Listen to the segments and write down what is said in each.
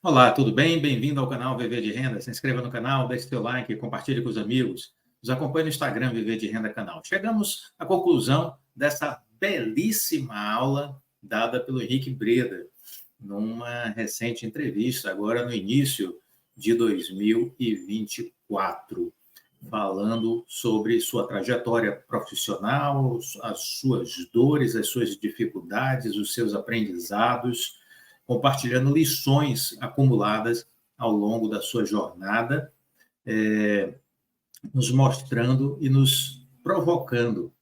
Olá, tudo bem? Bem-vindo ao canal Viver de Renda. Se inscreva no canal, deixe seu like, compartilhe com os amigos. Nos acompanhe no Instagram Viver de Renda Canal. Chegamos à conclusão dessa belíssima aula dada pelo Henrique Breda, numa recente entrevista, agora no início de 2024, falando sobre sua trajetória profissional, as suas dores, as suas dificuldades, os seus aprendizados, compartilhando lições acumuladas ao longo da sua jornada, nos mostrando e nos provocando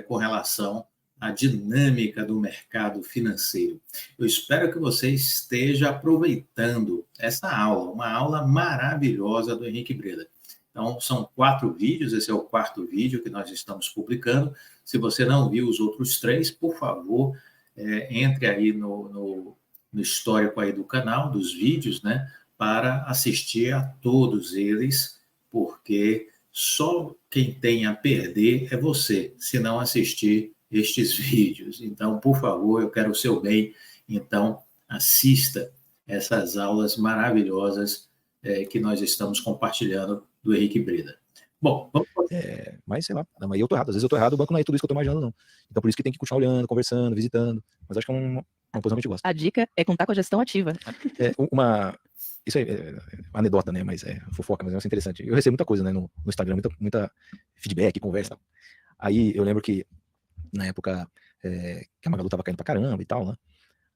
com relação à dinâmica do mercado financeiro. Eu espero que você esteja aproveitando essa aula, uma aula maravilhosa do Henrique Breda. Então, são 4 vídeos, esse é o 4º vídeo que nós estamos publicando. Se você não viu os outros 3, por favor, entre aí no histórico aí do canal, dos vídeos, né, para assistir a todos eles, porque só quem tem a perder é você, se não assistir estes vídeos. Então, por favor, eu quero o seu bem, então assista essas aulas maravilhosas que nós estamos compartilhando do Henrique Breda. Bom, vamos... mas sei lá, não, aí eu tô errado, às vezes eu tô errado, o banco não é tudo isso que eu tô imaginando, não. Então por isso que tem que continuar olhando, conversando, visitando, mas acho que é uma posição que a gente gosta. A dica é contar com a gestão ativa. Isso aí é uma anedota, né, mas é fofoca, mas é interessante. Eu recebo muita coisa, né, no Instagram, muita feedback, conversa. Aí eu lembro que, na época, que a Magalu tava caindo pra caramba e tal, né,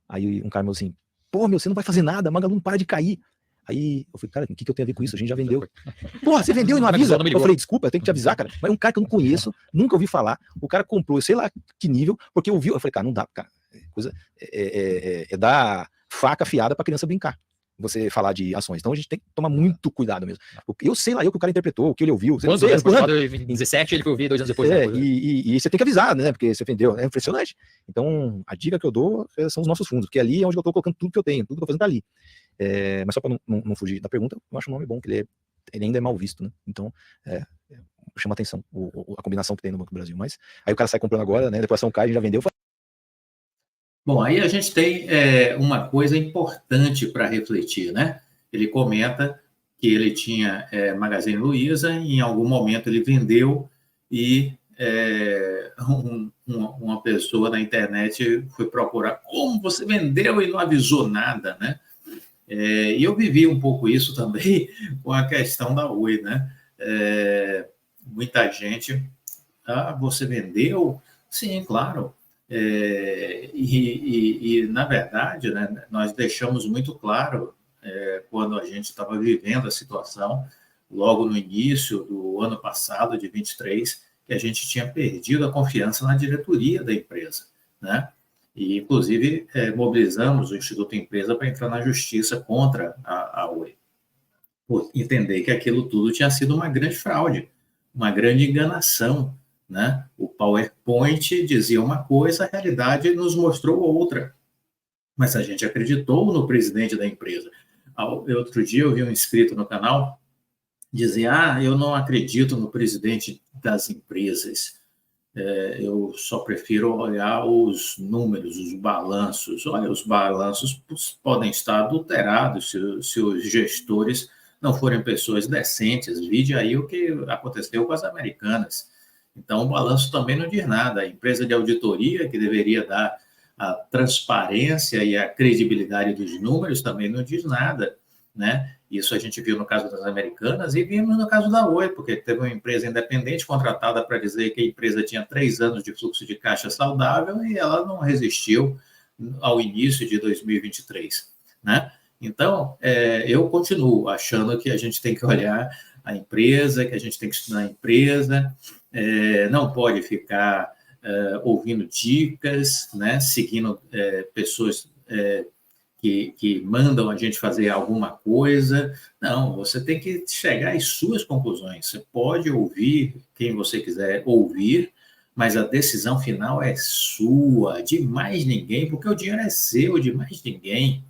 aí um cara me falou assim, pô, você não vai fazer nada, a Magalu não para de cair. Aí eu falei, cara, o que eu tenho a ver com isso? A gente já vendeu. Porra, você vendeu e não avisa? Eu falei, desculpa, eu tenho que te avisar, cara. Mas um cara que eu não conheço, nunca ouvi falar, o cara comprou, sei lá que nível, porque eu falei, cara, não dá, cara. Coisa é dar faca afiada pra criança brincar. Você falar de ações. Então a gente tem que tomar muito cuidado mesmo. Eu sei lá, o que o cara interpretou, o que ele ouviu. Quando? Em 17 ele foi ouvir 2 anos depois. E você tem que avisar, né? Porque você vendeu. É impressionante. Então a dica que eu dou são os nossos fundos, porque ali é onde eu tô colocando tudo que eu tenho, tudo que eu tô fazendo tá ali. Mas só para não fugir da pergunta, eu acho um nome bom, que ele ainda é mal visto, né? Então, chama atenção a combinação que tem no Banco do Brasil. Mas aí o cara sai comprando agora, né? Depois a ação cai, a gente já vendeu. Bom, aí a gente tem uma coisa importante para refletir, né? Ele comenta que ele tinha Magazine Luiza, e em algum momento ele vendeu e uma pessoa na internet foi procurar como você vendeu e não avisou nada, né? E eu vivi um pouco isso também com a questão da Oi, né? Muita gente, você vendeu? Sim, claro. Na verdade, né, nós deixamos muito claro, quando a gente estava vivendo a situação, logo no início do ano passado, de 23, que a gente tinha perdido a confiança na diretoria da empresa, né? E, inclusive, mobilizamos o Instituto Empresa para entrar na justiça contra a Oi, por entender que aquilo tudo tinha sido uma grande fraude, uma grande enganação, né? O PowerPoint dizia uma coisa, a realidade nos mostrou outra. Mas a gente acreditou no presidente da empresa. Outro dia eu vi um inscrito no canal dizer, eu não acredito no presidente das empresas. Eu só prefiro olhar os números, os balanços. Olha, os balanços podem estar adulterados se os gestores não forem pessoas decentes. Vide aí o que aconteceu com as Americanas. Então, o balanço também não diz nada. A empresa de auditoria, que deveria dar a transparência e a credibilidade dos números, também não diz nada, né? Isso a gente viu no caso das Americanas e vimos no caso da Oi, porque teve uma empresa independente contratada para dizer que a empresa tinha 3 anos de fluxo de caixa saudável e ela não resistiu ao início de 2023, né? Então, eu continuo achando que a gente tem que olhar a empresa, que a gente tem que estudar a empresa, não pode ficar ouvindo dicas, né? Seguindo pessoas que mandam a gente fazer alguma coisa. Não, você tem que chegar às suas conclusões. Você pode ouvir quem você quiser ouvir, mas a decisão final é sua, de mais ninguém, porque o dinheiro é seu, de mais ninguém,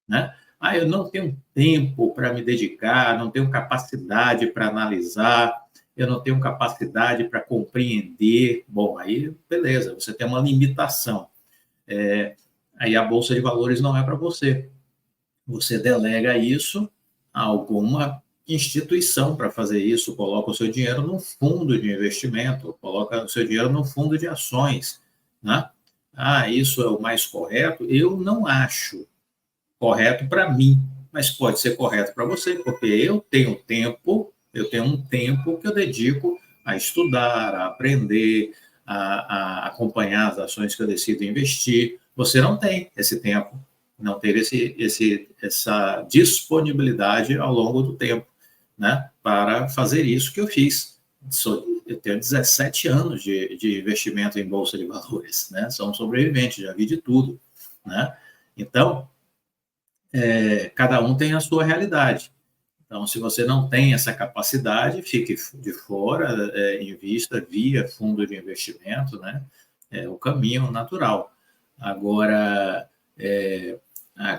né? Eu não tenho tempo para me dedicar, não tenho capacidade para analisar, eu não tenho capacidade para compreender. Bom, aí, beleza, você tem uma limitação. Aí a Bolsa de Valores não é para você. você delega isso a alguma instituição para fazer isso, coloca o seu dinheiro num fundo de investimento, coloca o seu dinheiro num fundo de ações, né? Isso é o mais correto? Eu não acho correto para mim, mas pode ser correto para você, porque eu tenho um tempo que eu dedico a estudar, a aprender, a acompanhar as ações que eu decido investir. Você não tem esse tempo, não teve essa disponibilidade ao longo do tempo, né, para fazer isso que eu fiz. Eu tenho 17 anos de investimento em bolsa de valores, né? Sou um sobrevivente, já vi de tudo, né? Então, cada um tem a sua realidade. Então, se você não tem essa capacidade, fique de fora, invista via fundo de investimento, né? É o caminho natural. Agora,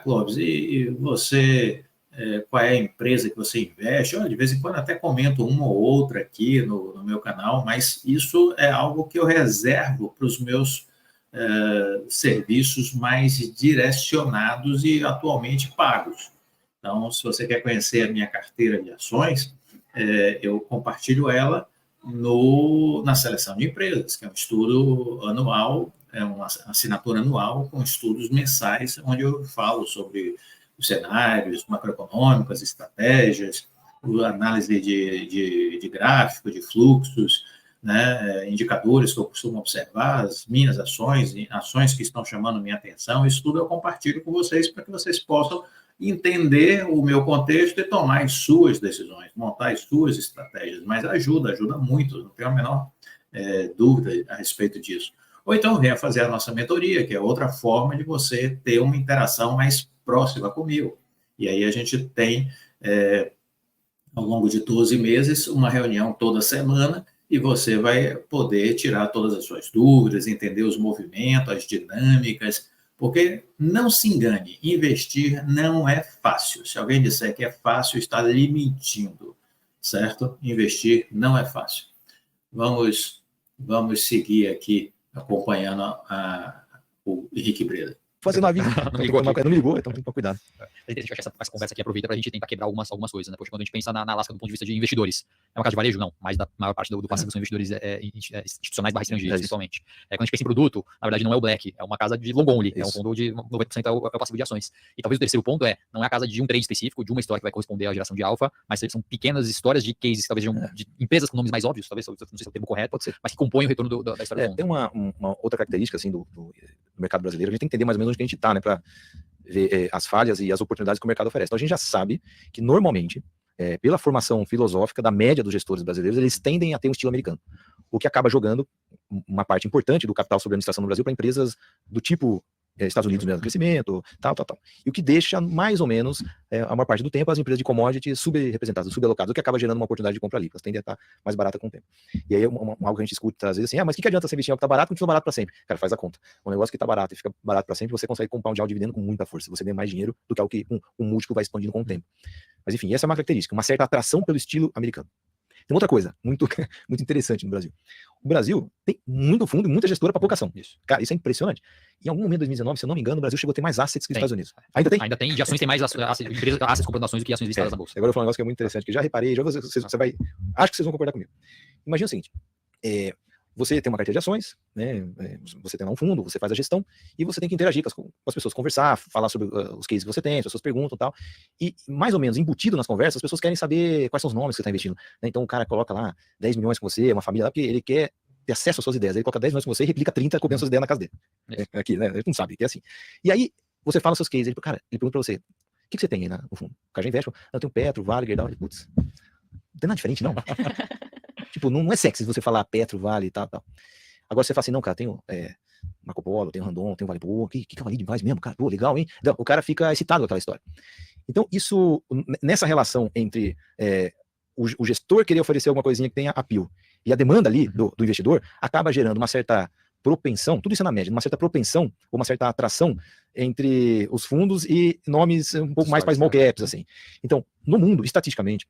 Clóvis, e você, qual é a empresa que você investe? Olha, de vez em quando até comento uma ou outra aqui no meu canal, mas isso é algo que eu reservo para os meus serviços mais direcionados e atualmente pagos. Então, se você quer conhecer a minha carteira de ações, eu compartilho ela na seleção de empresas, que é um estudo anual, é uma assinatura anual com estudos mensais, onde eu falo sobre os cenários macroeconômicos, estratégias, análise de gráfico, de fluxos, né, indicadores que eu costumo observar, as minhas ações que estão chamando minha atenção, isso tudo eu compartilho com vocês para que vocês possam entender o meu contexto e tomar as suas decisões, montar as suas estratégias, mas ajuda muito, não tenho a menor dúvida a respeito disso. Ou então venha fazer a nossa mentoria, que é outra forma de você ter uma interação mais próxima comigo. E aí a gente tem, ao longo de 12 meses, uma reunião toda semana, e você vai poder tirar todas as suas dúvidas, entender os movimentos, as dinâmicas, porque não se engane, investir não é fácil. Se alguém disser que é fácil, está lhe mentindo, certo? Investir não é fácil. Vamos seguir aqui acompanhando o Henrique Breda. Fazendo a vida. Não me ligou, então tem que tomar cuidado. Essa conversa aqui aproveita para a gente tentar quebrar algumas coisas, né? Porque quando a gente pensa na Alaska do ponto de vista de investidores, é uma casa de varejo? Não, mas da maior parte do passivo são investidores institucionais barra estrangeiros, principalmente. Quando a gente pensa em produto, na verdade não é o Black, é uma casa de long only, é um fundo de 90% é o passivo de ações. E talvez o terceiro ponto não é a casa de um trade específico, de uma história que vai corresponder à geração de alfa, mas são pequenas histórias de cases, talvez de empresas com nomes mais óbvios, talvez, não sei se é o termo correto, pode ser, mas que compõem o retorno da história do fundo. Tem uma outra característica assim, do mercado brasileiro, a gente tem que entender mais ou menos onde a gente está, né, para ver as falhas e as oportunidades que o mercado oferece. Então a gente já sabe que normalmente, pela formação filosófica da média dos gestores brasileiros, eles tendem a ter um estilo americano, o que acaba jogando uma parte importante do capital sobre administração no Brasil para empresas do tipo Estados Unidos mesmo, crescimento, tal. E o que deixa, mais ou menos, a maior parte do tempo, as empresas de commodities subrepresentadas, subalocadas, o que acaba gerando uma oportunidade de compra ali, elas tendem a estar mais barata com o tempo. E aí algo que a gente escuta às vezes assim, mas o que adianta você investir em algo que está barato, continua barato para sempre? Cara, faz a conta. Um negócio que está barato e fica barato para sempre, você consegue compoundar o dividendo com muita força, você ganha mais dinheiro do que algo que um múltiplo vai expandindo com o tempo. Mas enfim, essa é uma característica, uma certa atração pelo estilo americano. Tem outra coisa muito interessante no Brasil. O Brasil tem muito fundo e muita gestora para alocação. Isso. Cara, isso é impressionante. Em algum momento de 2019, se eu não me engano, o Brasil chegou a ter mais assets que os Estados Unidos. Ainda tem? Ainda tem. De ações tem mais assets comprando ações do que ações listadas na bolsa. Agora eu vou falar um negócio que é muito interessante, que já reparei, você vai... Acho que vocês vão concordar comigo. Imagina o seguinte, você tem uma carteira de ações, né? Você tem lá um fundo, você faz a gestão e você tem que interagir com as pessoas, conversar, falar sobre os cases que você tem, as pessoas perguntam e tal. E mais ou menos embutido nas conversas, as pessoas querem saber quais são os nomes que você está investindo, né? Então o cara coloca lá 10 milhões com você, uma família lá, porque ele quer ter acesso às suas ideias. Ele coloca 10 milhões com você e replica 30 copiando suas ideias na casa dele. Aqui, né? Ele não sabe, que é assim. E aí você fala os seus cases, ele pergunta pra você, o que você tem aí no fundo? O cara já investe, eu tenho Petro, Vale, Gerdau, putz, não tem nada diferente não. Tipo, não é sexy você falar Petro, Vale e tal. Agora você fala assim, não, cara, tenho Marco Polo, tenho Randon, tenho Vale, pô, que cavalo demais mesmo, cara, pô, legal, hein? Então, o cara fica excitado com aquela história. Então, isso, nessa relação entre o gestor querer oferecer alguma coisinha que tenha appeal e a demanda ali do investidor, acaba gerando uma certa propensão, tudo isso é na média, uma certa propensão, ou uma certa atração entre os fundos e nomes um pouco mais para small caps, assim. Então, no mundo, estatisticamente,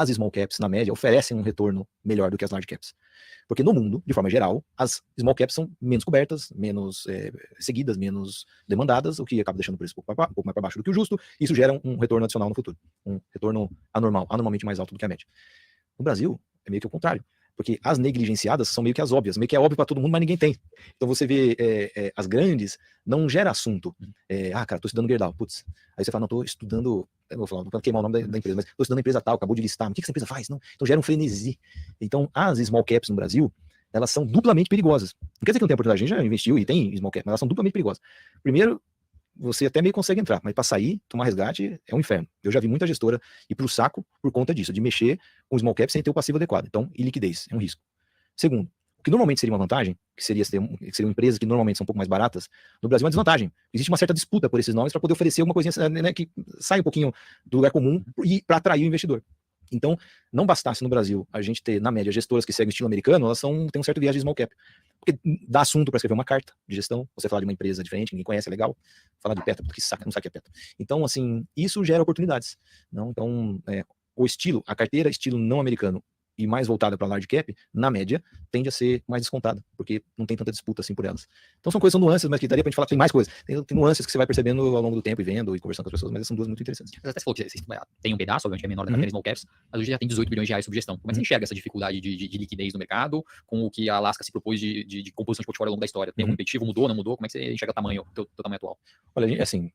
as small caps, na média, oferecem um retorno melhor do que as large caps. Porque no mundo, de forma geral, as small caps são menos cobertas, menos seguidas, menos demandadas, o que acaba deixando o preço um pouco mais para baixo do que o justo, e isso gera um retorno adicional no futuro. Um retorno anormalmente mais alto do que a média. No Brasil, é meio que o contrário. Porque as negligenciadas são meio que as óbvias, meio que é óbvio para todo mundo, mas ninguém tem. Então você vê as grandes, não gera assunto. Cara, tô estudando Gerdau, putz. Aí você fala, não, tô estudando, eu vou falar, não vou queimar o nome da empresa, mas tô estudando a empresa tal, acabou de listar, mas o que essa empresa faz? Não. Então gera um frenesi. Então as small caps no Brasil, elas são duplamente perigosas. Não quer dizer que não tem oportunidade, a gente já investiu e tem small caps, mas elas são duplamente perigosas. Primeiro, você até meio consegue entrar, mas para sair, tomar resgate, é um inferno. Eu já vi muita gestora ir pro saco por conta disso, de mexer com small cap sem ter o passivo adequado. Então, e liquidez, é um risco. Segundo, o que normalmente seria uma vantagem, que seriam empresas que normalmente são um pouco mais baratas, no Brasil é uma desvantagem. Existe uma certa disputa por esses nomes para poder oferecer alguma coisinha, né, que sai um pouquinho do lugar comum e para atrair o investidor. Então, não bastasse no Brasil a gente ter, na média, gestoras que seguem o estilo americano, elas têm um certo viés de small cap. Porque dá assunto para escrever uma carta de gestão, você falar de uma empresa diferente, ninguém conhece, é legal. Falar de Petro, porque não sabe o que é Petro. Então, assim, isso gera oportunidades. Não? Então, o estilo, a carteira estilo não americano e mais voltada para large cap, na média, tende a ser mais descontada, porque não tem tanta disputa assim por elas. Então são coisas, são nuances, mas que daria pra gente falar que tem mais coisas. Tem nuances que você vai percebendo ao longo do tempo e vendo e conversando com as pessoas, mas são duas muito interessantes. Você até falou que você tem um pedaço, obviamente, que é menor da carteira small caps, mas hoje já tem 18 bilhões de reais sob gestão. Como é que você enxerga essa dificuldade de liquidez no mercado, com o que a Alaska se propôs de composição de portfólio ao longo da história? Tem algum impeditivo? Mudou, não mudou? Como é que você enxerga o tamanho, teu tamanho atual? Olha, assim,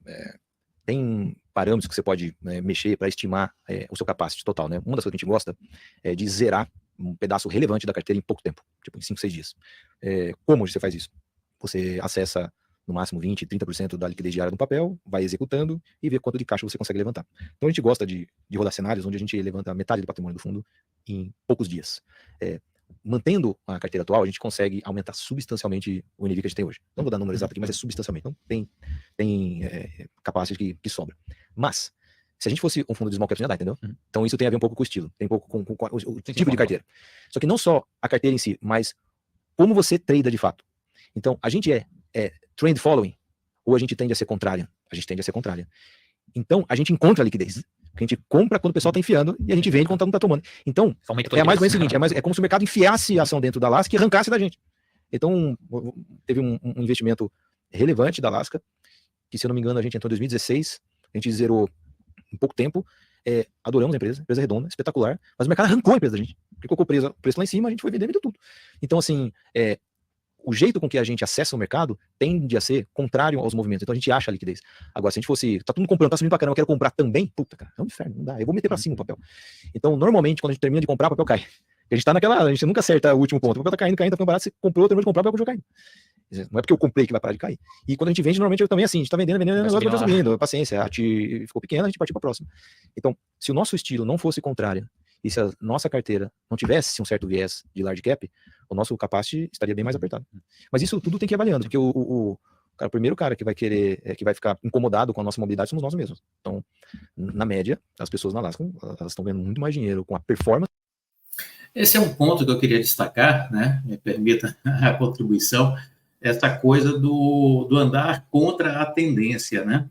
tem parâmetros que você pode mexer para estimar o seu capacity total, né? Uma das coisas que a gente gosta é de zerar um pedaço relevante da carteira em pouco tempo, tipo em 5, 6 dias. Como você faz isso? Você acessa no máximo 20, 30% da liquidez diária no papel, vai executando e vê quanto de caixa você consegue levantar. Então a gente gosta de rodar cenários onde a gente levanta metade do patrimônio do fundo em poucos dias. Mantendo a carteira atual, a gente consegue aumentar substancialmente o NAV que a gente tem hoje. Não vou dar número exato aqui, mas é substancialmente. Então tem capacidade que sobra. Mas, se a gente fosse um fundo de small caps, já dá, entendeu? Então isso tem a ver um pouco com o estilo, tem um pouco com o tipo de carteira. Só que não só a carteira em si, mas como você trada de fato. Então, a gente é trend following, ou a gente tende a ser contrária? A gente tende a ser contrária. Então, a gente encontra a liquidez. Porque a gente compra quando o pessoal está enfiando e a gente vende quando não está tomando. Então, é mais ou menos o seguinte, é como se o mercado enfiasse a ação dentro da Alaska e arrancasse da gente. Então, teve um investimento relevante da Alaska, que, se eu não me engano, a gente entrou em 2016, a gente zerou em pouco tempo, adoramos a empresa redonda, espetacular, mas o mercado arrancou a empresa da gente, porque colocou o preço lá em cima, a gente foi vendendo tudo. Então, assim, o jeito com que a gente acessa o mercado tende a ser contrário aos movimentos, então a gente acha a liquidez. Agora, se a gente fosse, tá todo mundo comprando, tá subindo pra caramba, eu quero comprar também, puta, cara, é um inferno, não dá, eu vou meter pra cima o papel. Então, normalmente, quando a gente termina de comprar, o papel cai. A gente tá a gente nunca acerta o último ponto, o papel tá caindo, tá ficando barato, você comprou, terminou de comprar, o papel continua caindo. Não é porque eu comprei que vai parar de cair. E quando a gente vende, normalmente eu também assim, a gente tá vendendo, o negócio vai subindo, paciência, a gente ficou pequena, a gente partiu pra próxima. Então, se o nosso estilo não fosse contrário, e se a nossa carteira não tivesse um certo viés de large cap, o nosso capacity estaria bem mais apertado. Mas isso tudo tem que ir avaliando, porque o primeiro cara que vai querer, que vai ficar incomodado com a nossa mobilidade somos nós mesmos. Então, na média, as pessoas na Alaska, elas estão ganhando muito mais dinheiro com a performance. Esse é um ponto que eu queria destacar, né? Me permita a contribuição, essa coisa do andar contra a tendência, né?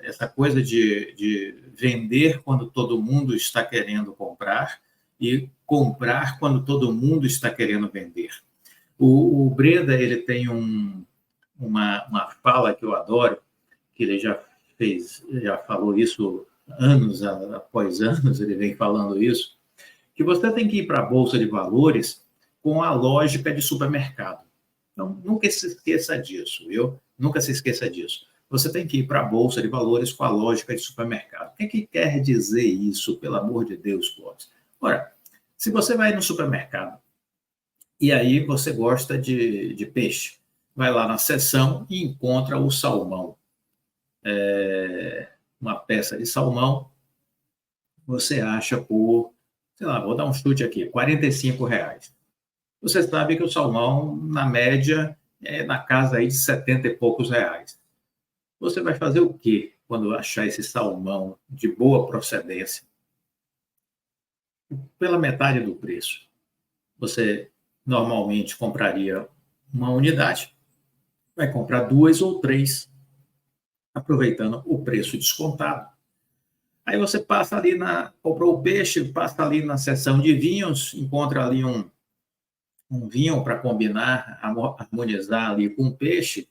Essa coisa de vender quando todo mundo está querendo comprar e comprar quando todo mundo está querendo vender. O Breda, ele tem uma fala que eu adoro, que ele já falou isso anos após anos, ele vem falando isso, que você tem que ir para a Bolsa de Valores com a lógica de supermercado. Então, nunca se esqueça disso, viu? Nunca se esqueça disso. Você tem que ir para a Bolsa de Valores com a lógica de supermercado. O que quer dizer isso, pelo amor de Deus, Clóvis? Ora, se você vai no supermercado e aí você gosta de peixe, vai lá na seção e encontra o salmão. Uma peça de salmão, você acha por, sei lá, vou dar um chute aqui, R$45. Você sabe que o salmão, na média, é na casa aí de 70 e poucos reais. Você vai fazer o quê quando achar esse salmão de boa procedência? Pela metade do preço. Você normalmente compraria uma unidade, vai comprar 2 ou 3, aproveitando o preço descontado. Aí você passa ali comprou o peixe, passa ali na seção de vinhos, encontra ali um vinho para combinar, harmonizar ali com o peixe,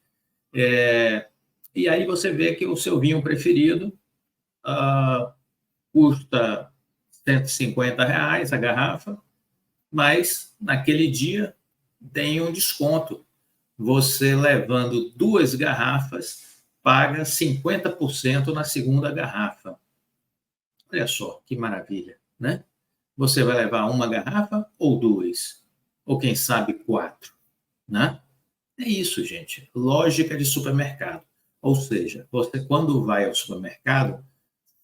e aí você vê que o seu vinho preferido custa R$ 150 a garrafa, mas naquele dia tem um desconto. Você levando 2 garrafas, paga 50% na segunda garrafa. Olha só, que maravilha, né? Você vai levar 1 garrafa ou 2? Ou quem sabe 4, né? É isso, gente. Lógica de supermercado. Ou seja, você quando vai ao supermercado,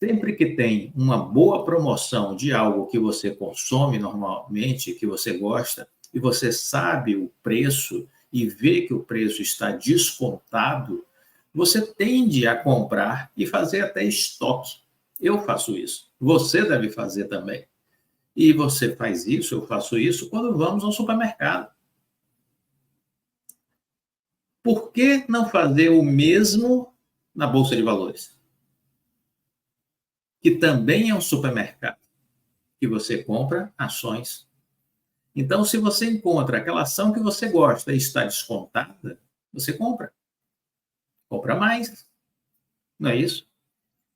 sempre que tem uma boa promoção de algo que você consome normalmente, que você gosta, e você sabe o preço e vê que o preço está descontado, você tende a comprar e fazer até estoque. Eu faço isso. Você deve fazer também. E você faz isso, eu faço isso, quando vamos ao supermercado. Por que não fazer o mesmo na Bolsa de Valores? Que também é um supermercado, que você compra ações. Então, se você encontra aquela ação que você gosta e está descontada, você compra. Compra mais. Não é isso?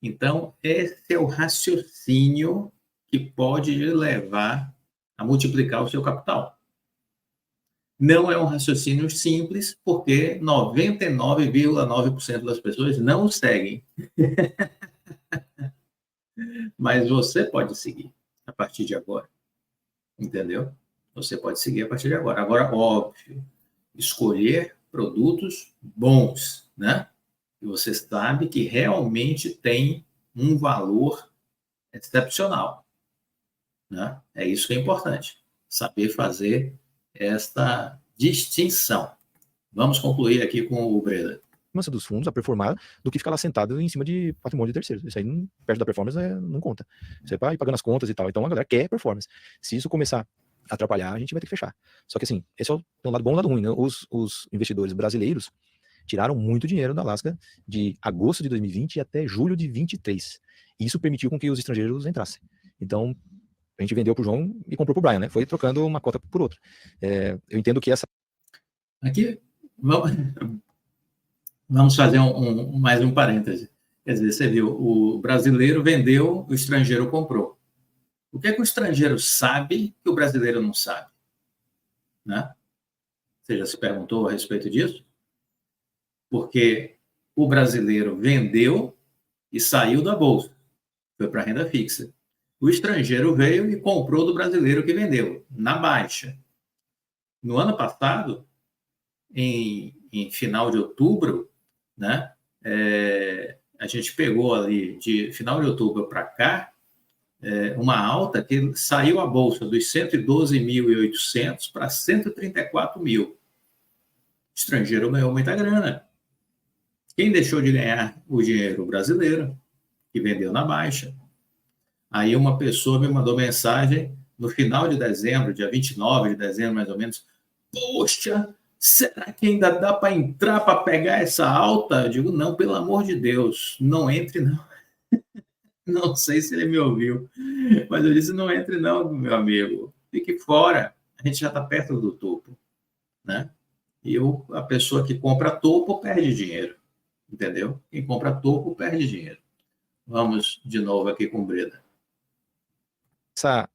Então, esse é o raciocínio que pode lhe levar a multiplicar o seu capital. Não é um raciocínio simples, porque 99,9% das pessoas não o seguem. Mas você pode seguir a partir de agora. Entendeu? Você pode seguir a partir de agora. Agora, óbvio, escolher produtos bons, né? E você sabe que realmente tem um valor excepcional, né? É isso que é importante, saber fazer esta distinção. Vamos concluir aqui com o Breda. Dos fundos a performar do que ficar lá sentado em cima de patrimônio de terceiros. Isso aí, perto da performance, não conta. Você vai pagando as contas e tal. Então, a galera quer performance. Se isso começar a atrapalhar, a gente vai ter que fechar. Só que, assim, esse é um lado bom e um lado ruim, né? Os investidores brasileiros tiraram muito dinheiro da Alaska de agosto de 2020 até julho de 2023. E isso permitiu com que os estrangeiros entrassem. Então, a gente vendeu para o João e comprou para o Brian, né? Foi trocando uma cota por outra. Eu entendo que essa... Aqui, vamos fazer mais um parêntese. Quer dizer, você viu, o brasileiro vendeu, o estrangeiro comprou. O que é que o estrangeiro sabe que o brasileiro não sabe? Né? Você já se perguntou a respeito disso? Porque o brasileiro vendeu e saiu da bolsa. Foi para a renda fixa. O estrangeiro veio e comprou do brasileiro que vendeu, na baixa. No ano passado, em final de outubro, né, a gente pegou ali, de final de outubro para cá, uma alta que saiu a bolsa dos 112.800 para 134.000. O estrangeiro ganhou muita grana. Quem deixou de ganhar o dinheiro? O brasileiro, que vendeu na baixa. Aí uma pessoa me mandou mensagem no final de dezembro, dia 29 de dezembro, mais ou menos. Poxa, será que ainda dá para entrar para pegar essa alta? Eu digo, não, pelo amor de Deus, não entre não. Não sei se ele me ouviu, mas eu disse, não entre não, meu amigo. Fique fora, a gente já está perto do topo, né? E a pessoa que compra topo perde dinheiro, entendeu? Quem compra topo perde dinheiro. Vamos de novo aqui com o Breda.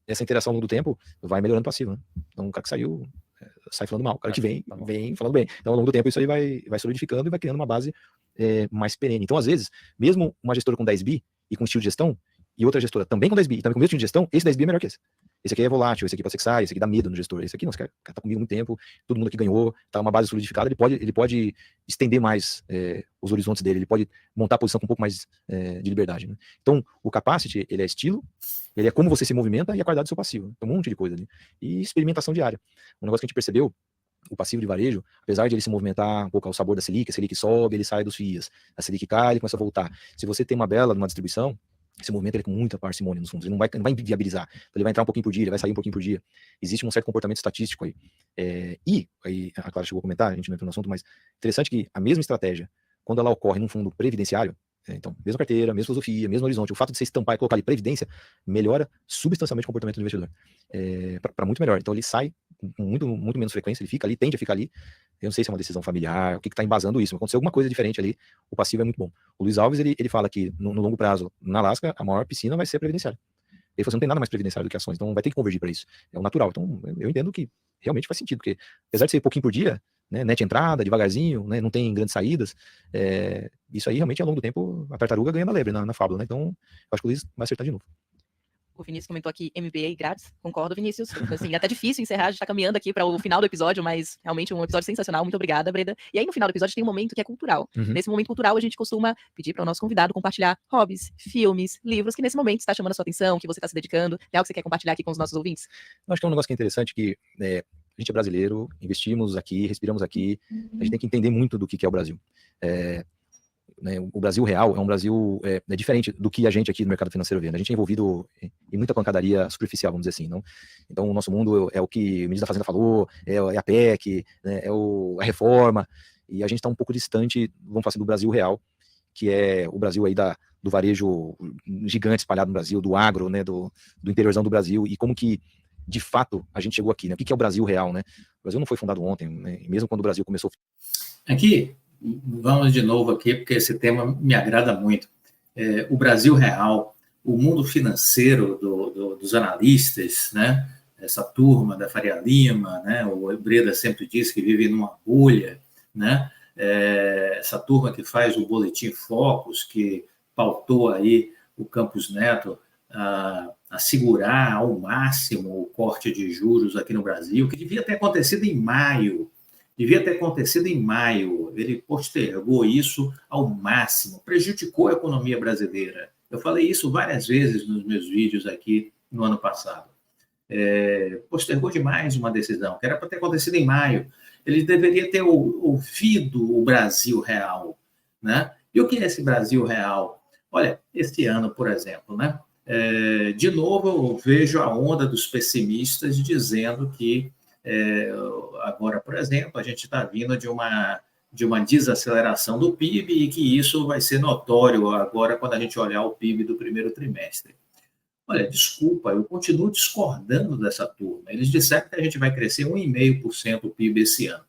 Essa interação ao longo do tempo vai melhorando o passivo, né? Então, o cara que saiu sai falando mal, o cara que vem falando bem. Então, ao longo do tempo, isso aí vai solidificando e vai criando uma base mais perene. Então, às vezes, mesmo uma gestora com 10 bi e com estilo de gestão, e outra gestora também com 10 bi e também com o mesmo estilo de gestão, esse 10 bi é melhor que esse. Esse aqui é volátil, esse aqui pode ser que saia, esse aqui dá medo no gestor, esse aqui não, esse cara tá comigo há muito tempo, todo mundo aqui ganhou, tá uma base solidificada, ele pode estender mais os horizontes dele, ele pode montar a posição com um pouco mais de liberdade, né? Então, o capacity, ele é estilo, ele é como você se movimenta e a qualidade do seu passivo, né? Tem um monte de coisa ali. E experimentação diária. Um negócio que a gente percebeu, o passivo de varejo, apesar de ele se movimentar um pouco ao sabor da Selic, a Selic sobe, ele sai dos FIIs, a Selic cai, ele começa a voltar. Se você tem uma bela numa distribuição, esse movimento ele com muita parcimônia nos fundos, ele não vai viabilizar, então ele vai entrar um pouquinho por dia, ele vai sair um pouquinho por dia. Existe um certo comportamento estatístico aí. E aí a Clara chegou a comentar, a gente não entrou no assunto, mas interessante que a mesma estratégia, quando ela ocorre num fundo previdenciário, Então, mesma carteira, mesma filosofia, mesmo horizonte. O fato de você estampar e colocar ali previdência melhora substancialmente o comportamento do investidor. Para muito melhor. Então, ele sai com muito menos frequência, ele fica ali, tende a ficar ali. Eu não sei se é uma decisão familiar, o que está embasando isso. Mas aconteceu alguma coisa diferente ali, o passivo é muito bom. O Luiz Alves, ele fala que no longo prazo, na Alaska, a maior piscina vai ser a previdenciária. Ele falou assim, não tem nada mais previdenciário do que ações, então vai ter que convergir para isso. É o natural. Então, eu entendo que realmente faz sentido, porque apesar de ser pouquinho por dia, né, net entrada, devagarzinho, né, não tem grandes saídas, isso aí realmente ao longo do tempo a tartaruga ganha na lebre, na fábula, né? Então, eu acho que o Luiz vai acertar de novo. O Vinícius comentou aqui MBA grátis. Concordo, Vinícius. Assim, é até difícil encerrar, a gente tá caminhando aqui para o final do episódio, mas realmente um episódio sensacional. Muito obrigada, Breda. E aí, no final do episódio, tem um momento que é cultural. Nesse momento cultural, a gente costuma pedir para o nosso convidado compartilhar hobbies, filmes, livros, que nesse momento está chamando a sua atenção, que você está se dedicando. É algo que você quer compartilhar aqui com os nossos ouvintes? Eu acho que é um negócio que é interessante, que a gente é brasileiro, investimos aqui, respiramos aqui, a gente tem que entender muito do que é o Brasil. Né, o Brasil real é um Brasil diferente do que a gente aqui no mercado financeiro vê. Né? A gente é envolvido em muita pancadaria superficial, vamos dizer assim. Não? Então, o nosso mundo é o que o ministro da Fazenda falou, é a PEC, né, a reforma, e a gente está um pouco distante, vamos falar assim, do Brasil real, que é o Brasil aí do varejo gigante espalhado no Brasil, do agro, né, do interiorzão do Brasil, e como que, de fato, a gente chegou aqui. Né? O que é o Brasil real? Né? O Brasil não foi fundado ontem, né? Mesmo quando o Brasil começou... Aqui... Vamos de novo aqui, porque esse tema me agrada muito. O Brasil real, o mundo financeiro dos analistas, né? Essa turma da Faria Lima, né? O Breda sempre diz que vive numa bolha, né? Essa turma que faz o Boletim Focus, que pautou aí o Campos Neto a segurar ao máximo o corte de juros aqui no Brasil, que devia ter acontecido em maio. Ele postergou isso ao máximo, prejudicou a economia brasileira. Eu falei isso várias vezes nos meus vídeos aqui no ano passado. Postergou demais uma decisão, que era para ter acontecido em maio. Ele deveria ter ouvido o Brasil real. Né? E o que é esse Brasil real? Olha, esse ano, por exemplo, né? De novo eu vejo a onda dos pessimistas dizendo que agora, por exemplo, a gente está vindo de uma desaceleração do PIB e que isso vai ser notório agora quando a gente olhar o PIB do primeiro trimestre. Olha, desculpa, eu continuo discordando dessa turma. Eles disseram que a gente vai crescer 1,5% o PIB esse ano.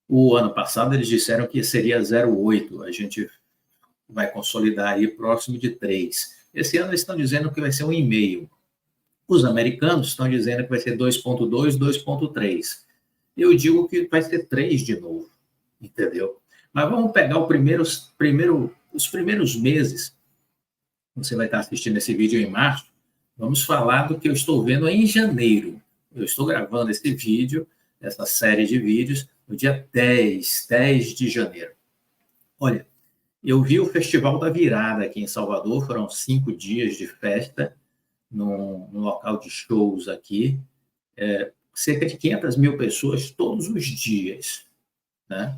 O ano passado eles disseram que seria 0,8%. A gente vai consolidar aí próximo de 3%. Esse ano eles estão dizendo que vai ser 1,5%. Os americanos estão dizendo que vai ser 2,2, 2,3. Eu digo que vai ser 3 de novo, entendeu? Mas vamos pegar os primeiros meses. Você vai estar assistindo esse vídeo em março. Vamos falar do que eu estou vendo em janeiro. Eu estou gravando esse vídeo, essa série de vídeos, no dia 10 de janeiro. Olha, eu vi o Festival da Virada aqui em Salvador, foram 5 dias de festa, num local de shows aqui, cerca de 500 mil pessoas todos os dias, né?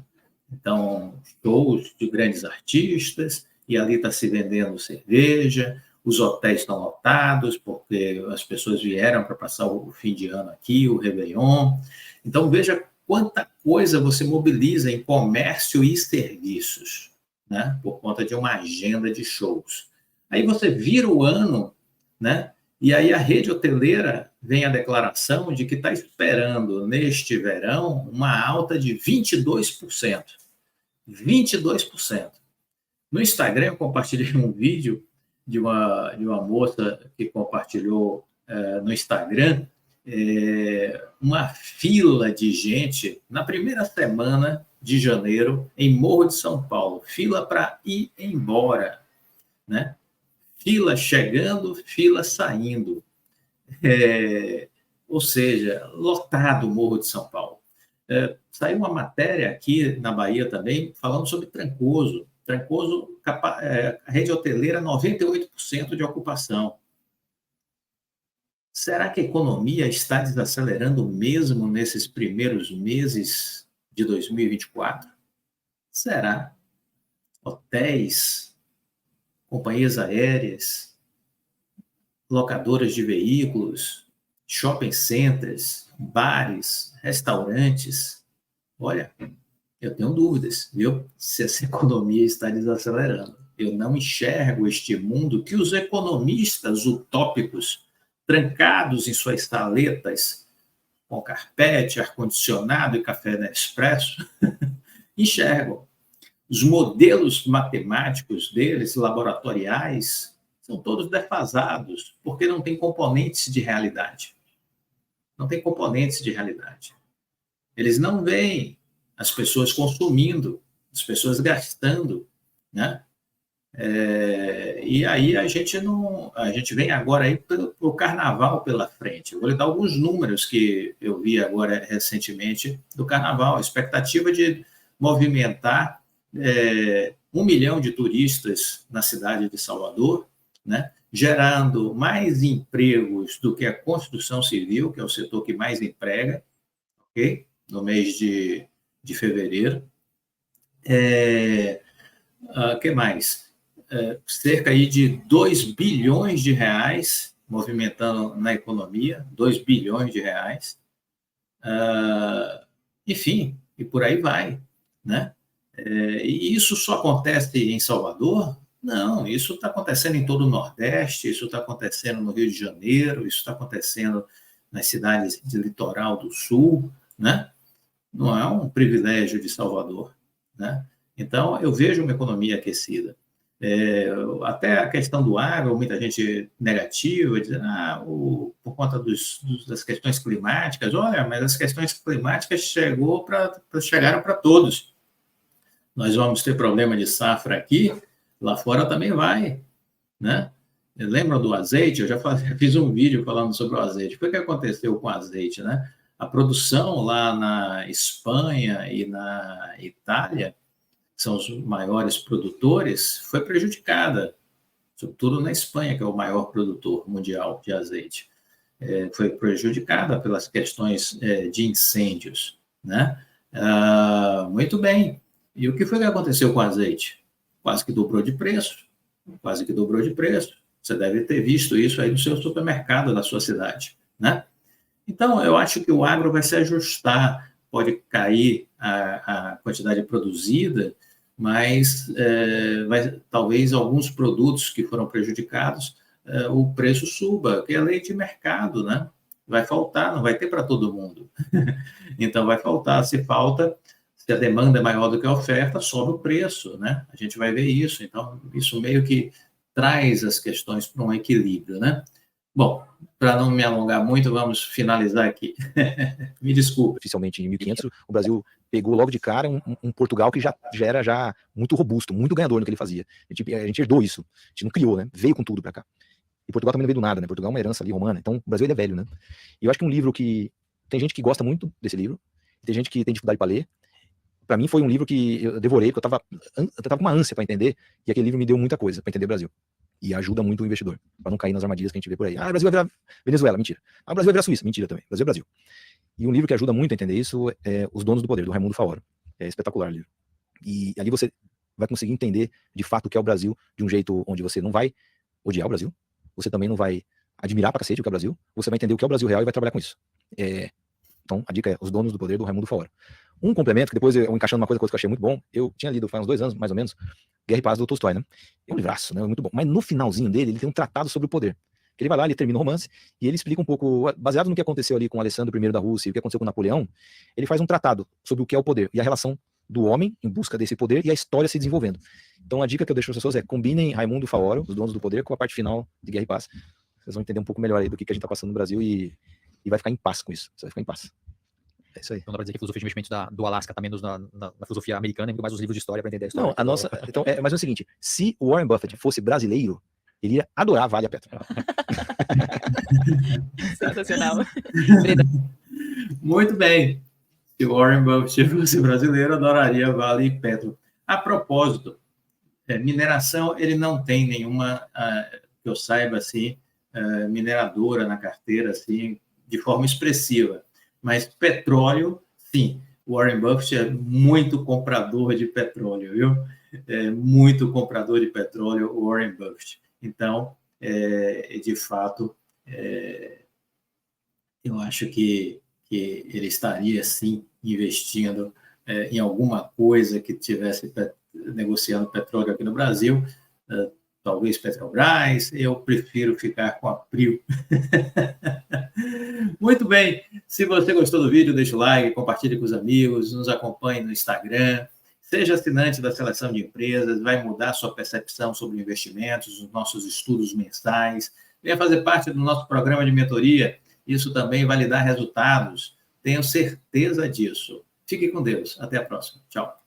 Então, shows de grandes artistas, e ali está se vendendo cerveja, os hotéis estão lotados, porque as pessoas vieram para passar o fim de ano aqui, o Réveillon. Então, veja quanta coisa você mobiliza em comércio e serviços, né? Por conta de uma agenda de shows. Aí você vira o ano, né? E aí a rede hoteleira vem a declaração de que está esperando, neste verão, uma alta de 22%. 22%. No Instagram, eu compartilhei um vídeo de uma moça que compartilhou no Instagram uma fila de gente na primeira semana de janeiro em Morro de São Paulo. Fila para ir embora, né? Fila chegando, fila saindo. Ou seja, lotado o Morro de São Paulo. Saiu uma matéria aqui na Bahia também, falando sobre Trancoso. Trancoso, a rede hoteleira, 98% de ocupação. Será que a economia está desacelerando mesmo nesses primeiros meses de 2024? Será? Hotéis, companhias aéreas, locadoras de veículos, shopping centers, bares, restaurantes. Olha, eu tenho dúvidas, viu? Se essa economia está desacelerando. eu não enxergo este mundo que os economistas utópicos, trancados em suas saletas, com carpete, ar-condicionado e café Nespresso, enxergam. Os modelos matemáticos deles, laboratoriais, são todos defasados, porque não tem componentes de realidade. Não tem componentes de realidade. Eles não veem as pessoas consumindo, as pessoas gastando, né? E aí a gente vem agora aí para o carnaval pela frente. Eu vou lhe dar alguns números que eu vi agora recentemente do carnaval. A expectativa de movimentar 1 milhão de turistas na cidade de Salvador, né? Gerando mais empregos do que a construção civil, que é o setor que mais emprega, ok? No mês de fevereiro. Que mais? Cerca aí de 2 bilhões de reais movimentando na economia, 2 bilhões de reais. Enfim, e por aí vai, né? E isso só acontece em Salvador? Não, isso está acontecendo em todo o Nordeste, isso está acontecendo no Rio de Janeiro, isso está acontecendo nas cidades de litoral do Sul, né? Não é um privilégio de Salvador, né? Então, eu vejo uma economia aquecida. Até a questão do agro, muita gente negativa, dizendo, por conta das questões climáticas, olha, mas as questões climáticas chegaram para todos. Nós vamos ter problema de safra aqui, lá fora também vai, né? Lembram do azeite? Eu já fiz um vídeo falando sobre o azeite. O que aconteceu com o azeite, né? A produção lá na Espanha e na Itália, que são os maiores produtores, foi prejudicada, sobretudo na Espanha, que é o maior produtor mundial de azeite. Foi prejudicada pelas questões de incêndios, né? Muito bem. E o que foi que aconteceu com o azeite? Quase que dobrou de preço. Quase que dobrou de preço. Você deve ter visto isso aí no seu supermercado da sua cidade, né? Então, eu acho que o agro vai se ajustar, pode cair a quantidade produzida, mas talvez alguns produtos que foram prejudicados, o preço suba, que é lei de mercado, né? Vai faltar, não vai ter para todo mundo. Então, vai faltar. Se falta, se a demanda é maior do que a oferta, sobe o preço, né? A gente vai ver isso. Então, isso meio que traz as questões para um equilíbrio, né? Bom, para não me alongar muito, vamos finalizar aqui. Me desculpe. Oficialmente em 1500, o Brasil pegou logo de cara um Portugal que já era já muito robusto, muito ganhador no que ele fazia. A gente herdou isso, a gente não criou, né? Veio com tudo para cá. E Portugal também não veio do nada, né? Portugal é uma herança ali romana, então o Brasil ele é velho, né? E eu acho que um livro que tem gente que gosta muito desse livro, tem gente que tem dificuldade para ler. Para mim foi um livro que eu devorei, porque eu tava com uma ânsia para entender, e aquele livro me deu muita coisa para entender o Brasil. E ajuda muito o investidor, para não cair nas armadilhas que a gente vê por aí. O Brasil vai virar Venezuela, mentira. O Brasil vai virar Suíça, mentira também. Brasil é Brasil. E um livro que ajuda muito a entender isso é Os Donos do Poder, do Raimundo Faoro. É espetacular o livro. E ali você vai conseguir entender, de fato, o que é o Brasil, de um jeito onde você não vai odiar o Brasil, você também não vai admirar pra cacete o que é o Brasil, você vai entender o que é o Brasil real e vai trabalhar com isso. Então, a dica é Os Donos do Poder, do Raimundo Faoro. Um complemento, que depois eu encaixando uma coisa que eu achei muito bom, eu tinha lido faz uns 2 anos, mais ou menos, Guerra e Paz, do Tolstói, né? É um livraço, né? Muito bom. Mas no finalzinho dele, ele tem um tratado sobre o poder. Ele vai lá, ele termina o romance, e ele explica um pouco, baseado no que aconteceu ali com Alessandro I da Rússia e o que aconteceu com Napoleão, ele faz um tratado sobre o que é o poder e a relação do homem em busca desse poder e a história se desenvolvendo. Então a dica que eu deixo para as pessoas é: combinem Raimundo Faoro, Os Donos do Poder, com a parte final de Guerra e Paz. Vocês vão entender um pouco melhor aí do que a gente está passando no Brasil e vai ficar em paz com isso. Você vai ficar em paz. É isso aí. Então dá pra dizer que a filosofia de investimentos do Alasca tá menos na filosofia americana e muito mais os livros de história para entender a história. Não, a nossa. Então, mas é o seguinte: se o Warren Buffett fosse brasileiro, ele ia adorar a Vale a Petro. Sensacional. Muito bem. Se o Warren Buffett fosse brasileiro, adoraria Vale e Petro. A propósito, mineração, ele não tem nenhuma, que eu saiba, assim, mineradora na carteira, assim, de forma expressiva. Mas petróleo, sim. O Warren Buffett é muito comprador de petróleo, viu? É muito comprador de petróleo, o Warren Buffett. Então, de fato, eu acho que ele estaria, sim, investindo em alguma coisa que tivesse negociando petróleo aqui no Brasil, talvez Petrobras, eu prefiro ficar com a Prio. Muito bem, se você gostou do vídeo, deixa o like, compartilhe com os amigos, nos acompanhe no Instagram, seja assinante da Seleção de Empresas, vai mudar sua percepção sobre investimentos, os nossos estudos mensais, venha fazer parte do nosso programa de mentoria, isso também vai lhe dar resultados, tenho certeza disso. Fique com Deus, até a próxima, tchau.